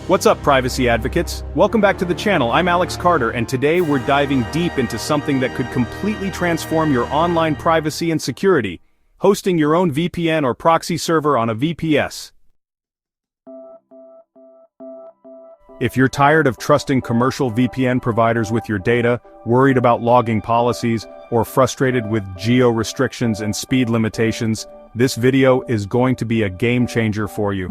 What's up, privacy advocates? Welcome back to the channel. I'm Alex Carter, and today we're diving deep into something that could completely transform your online privacy and security: hosting your own VPN or proxy server on a VPS. If you're tired of trusting commercial VPN providers with your data, worried about logging policies, or frustrated with geo restrictions and speed limitations, this video is going to be a game changer for you.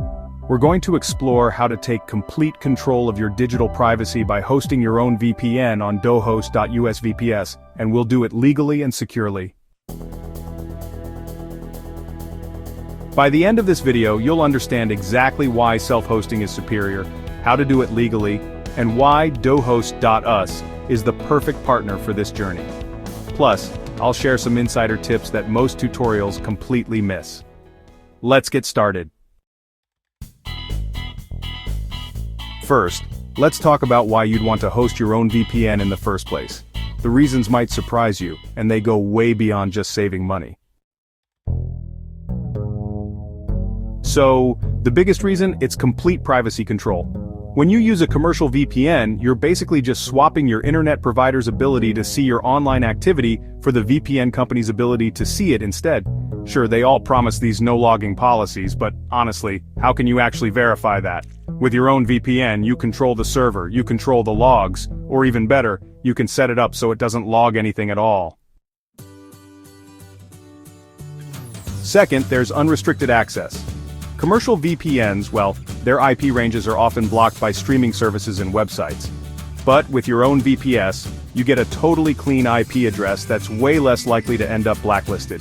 We're going to explore how to take complete control of your digital privacy by hosting your own VPN on DoHost VPS, and we'll do it legally and securely. By the end of this video, you'll understand exactly why self-hosting is superior, how to do it legally, and why DoHost is the perfect partner for this journey. Plus, I'll share some insider tips that most tutorials completely miss. Let's get started. First, let's talk about why you'd want to host your own VPN in the first place. The reasons might surprise you, and they go way beyond just saving money. So, the biggest reason, it's complete privacy control. When you use a commercial VPN, you're basically just swapping your internet provider's ability to see your online activity for the VPN company's ability to see it instead. Sure, they all promise these no-logging policies, but honestly, how can you actually verify that? With your own VPN, you control the server, you control the logs, or even better, you can set it up so it doesn't log anything at all. Second, there's unrestricted access. Commercial VPNs, well, their IP ranges are often blocked by streaming services and websites. But with your own VPS, you get a totally clean IP address that's way less likely to end up blacklisted.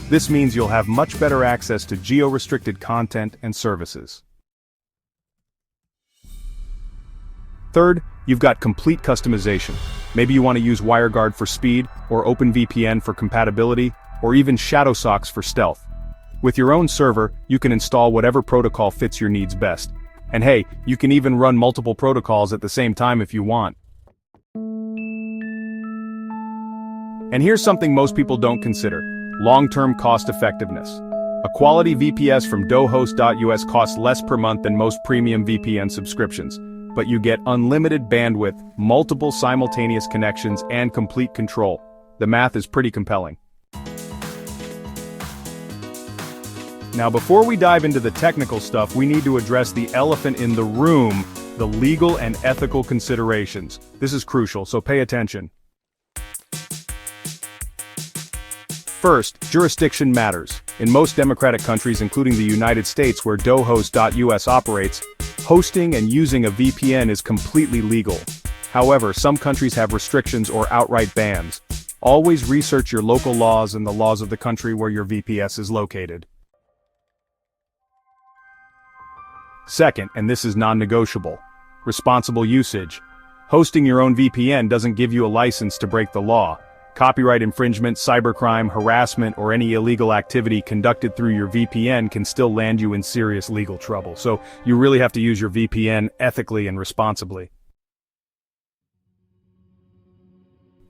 This means you'll have much better access to geo-restricted content and services. Third, you've got complete customization. Maybe you want to use WireGuard for speed, or OpenVPN for compatibility, or even ShadowSox for stealth. With your own server, you can install whatever protocol fits your needs best. And hey, you can even run multiple protocols at the same time if you want. And here's something most people don't consider: long-term cost effectiveness. A quality VPS from DoHost costs less per month than most premium VPN subscriptions, but you get unlimited bandwidth, multiple simultaneous connections, and complete control. The math is pretty compelling. Now, before we dive into the technical stuff, we need to address the elephant in the room: the legal and ethical considerations. This is crucial, so pay attention. First, jurisdiction matters. In most democratic countries, including the United States, where DoHost operates, hosting and using a VPN is completely legal. However, some countries have restrictions or outright bans. Always research your local laws and the laws of the country where your VPS is located. Second, and this is non-negotiable: responsible usage. Hosting your own VPN doesn't give you a license to break the law. Copyright infringement, cybercrime, harassment, or any illegal activity conducted through your VPN can still land you in serious legal trouble, so you really have to use your VPN ethically and responsibly.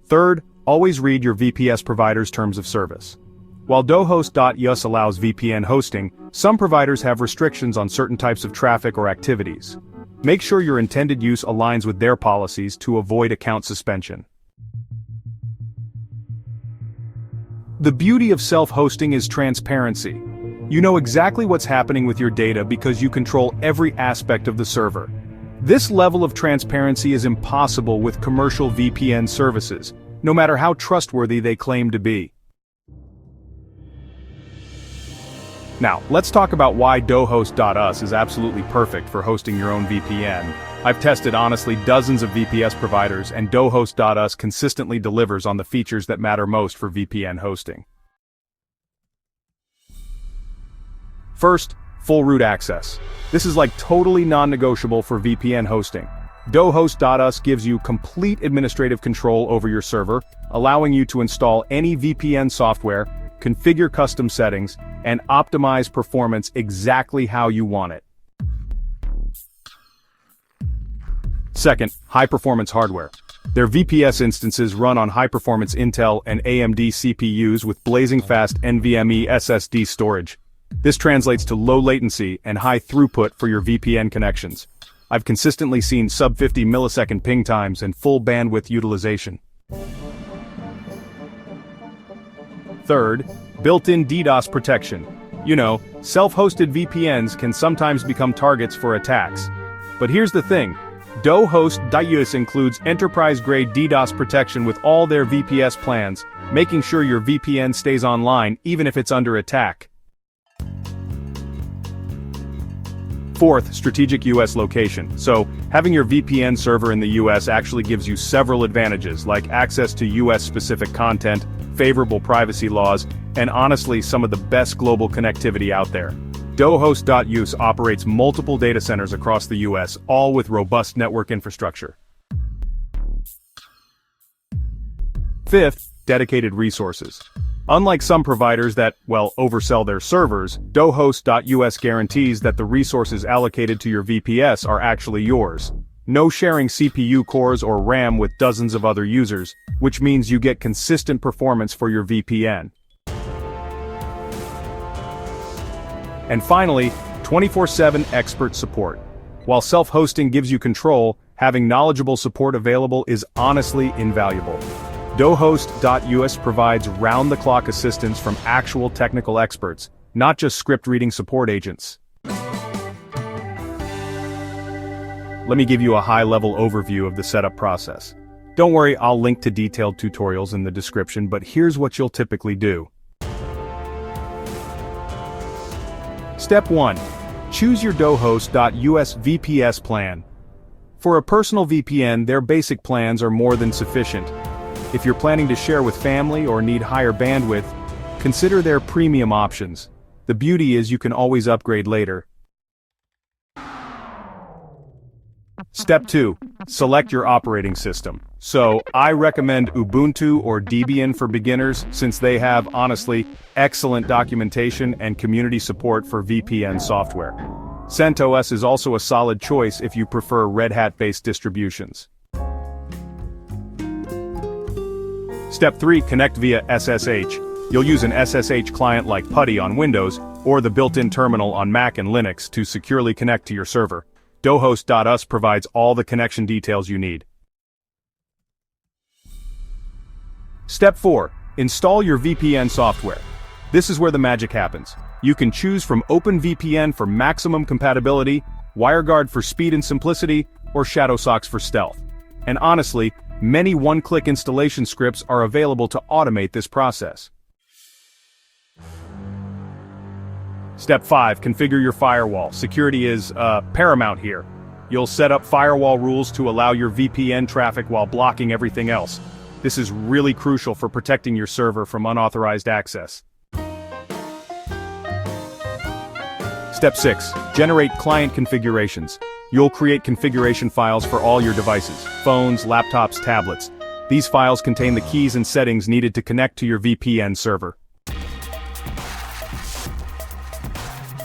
Third, always read your VPS provider's terms of service. While DoHost allows VPN hosting, some providers have restrictions on certain types of traffic or activities. Make sure your intended use aligns with their policies to avoid account suspension. The beauty of self-hosting is transparency. You know exactly what's happening with your data because you control every aspect of the server. This level of transparency is impossible with commercial VPN services, no matter how trustworthy they claim to be. Now, let's talk about why DoHost is absolutely perfect for hosting your own VPN. I've tested honestly dozens of VPS providers, and DoHost consistently delivers on the features that matter most for VPN hosting. First, full root access. This is like totally non-negotiable for VPN hosting. DoHost gives you complete administrative control over your server, allowing you to install any VPN software, configure custom settings, and optimize performance exactly how you want it. Second, high-performance hardware. Their VPS instances run on high-performance Intel and AMD CPUs with blazing fast NVMe SSD storage. This translates to low latency and high throughput for your VPN connections. I've consistently seen sub 50 millisecond ping times and full bandwidth utilization. Third, built-in DDoS protection. You know, self-hosted VPNs can sometimes become targets for attacks. But here's the thing, DoHost VPS includes enterprise-grade DDoS protection with all their VPS plans, making sure your VPN stays online even if it's under attack. Fourth, strategic US location. So, having your VPN server in the US actually gives you several advantages, like access to US-specific content, favorable privacy laws, and honestly some of the best global connectivity out there. DoHost.us operates multiple data centers across the US, all with robust network infrastructure. Fifth, dedicated resources. Unlike some providers that, well, oversell their servers, DoHost.us guarantees that the resources allocated to your VPS are actually yours. No sharing CPU cores or RAM with dozens of other users, which means you get consistent performance for your VPN. And finally, 24/7 expert support. While self-hosting gives you control, having knowledgeable support available is honestly invaluable. DoHost.us provides round-the-clock assistance from actual technical experts, not just script-reading support agents. Let me give you a high-level overview of the setup process. Don't worry, I'll link to detailed tutorials in the description, but here's what you'll typically do. Step 1. Choose your DoHost.us VPS plan. For a personal VPN, their basic plans are more than sufficient. If you're planning to share with family or need higher bandwidth, consider their premium options. The beauty is you can always upgrade later. Step 2. Select your operating system. So, I recommend Ubuntu or Debian for beginners since they have, honestly, excellent documentation and community support for VPN software. CentOS is also a solid choice if you prefer Red Hat-based distributions. Step 3. Connect via SSH. You'll use an SSH client like PuTTY on Windows, or the built-in terminal on Mac and Linux to securely connect to your server. DoHost.us provides all the connection details you need. Step 4. Install your VPN software. This is where the magic happens. You can choose from OpenVPN for maximum compatibility, WireGuard for speed and simplicity, or ShadowSox for stealth. And honestly, many one-click installation scripts are available to automate this process. Step 5. Configure your firewall. Security is, paramount here. You'll set up firewall rules to allow your VPN traffic while blocking everything else. This is really crucial for protecting your server from unauthorized access. Step 6. Generate client configurations. You'll create configuration files for all your devices, phones, laptops, tablets. These files contain the keys and settings needed to connect to your VPN server.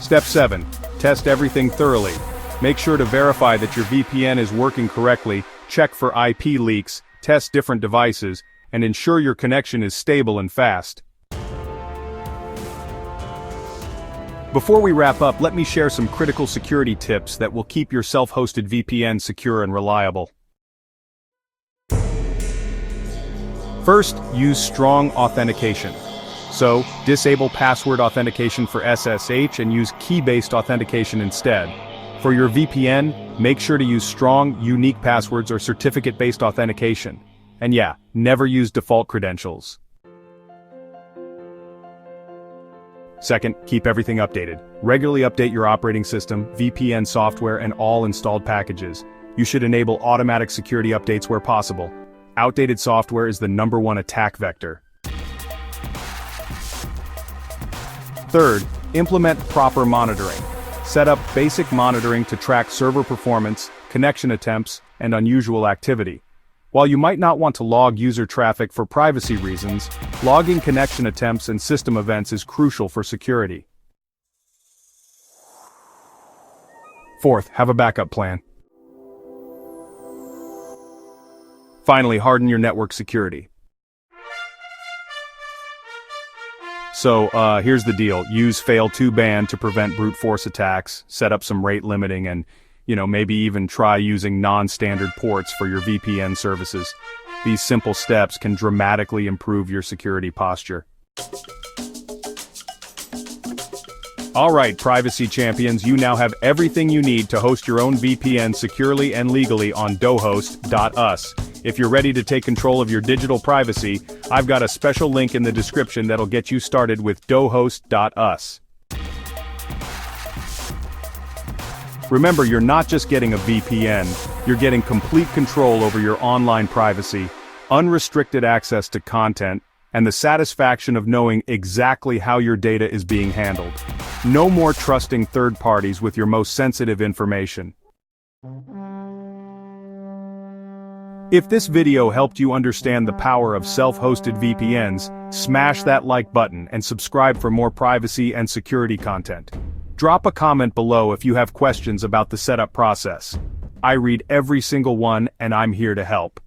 Step 7. Test everything thoroughly. Make sure to verify that your VPN is working correctly, check for IP leaks, test different devices, and ensure your connection is stable and fast. Before we wrap up, let me share some critical security tips that will keep your self-hosted VPN secure and reliable. First, use strong authentication. So, disable password authentication for SSH and use key-based authentication instead. For your VPN, make sure to use strong, unique passwords or certificate-based authentication. And yeah, never use default credentials. Second, keep everything updated. Regularly update your operating system, VPN software, and all installed packages. You should enable automatic security updates where possible. Outdated software is the #1 attack vector. Third, implement proper monitoring. Set up basic monitoring to track server performance, connection attempts, and unusual activity. While you might not want to log user traffic for privacy reasons, logging connection attempts and system events is crucial for security. Fourth, have a backup plan. Finally, harden your network security. So, here's the deal. Use fail2ban to prevent brute force attacks, set up some rate limiting, and, Maybe even try using non-standard ports for your VPN services. These simple steps can dramatically improve your security posture. Alright, privacy champions, you now have everything you need to host your own VPN securely and legally on DoHost.us. If you're ready to take control of your digital privacy, I've got a special link in the description that'll get you started with DoHost.us. Remember, you're not just getting a VPN, you're getting complete control over your online privacy, unrestricted access to content, and the satisfaction of knowing exactly how your data is being handled. No more trusting third parties with your most sensitive information. If this video helped you understand the power of self-hosted VPNs, smash that like button and subscribe for more privacy and security content. Drop a comment below if you have questions about the setup process. I read every single one and I'm here to help.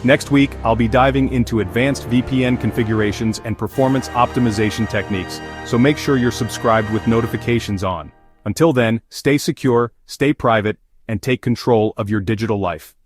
Next week, I'll be diving into advanced VPN configurations and performance optimization techniques, so make sure you're subscribed with notifications on. Until then, stay secure, stay private, and take control of your digital life.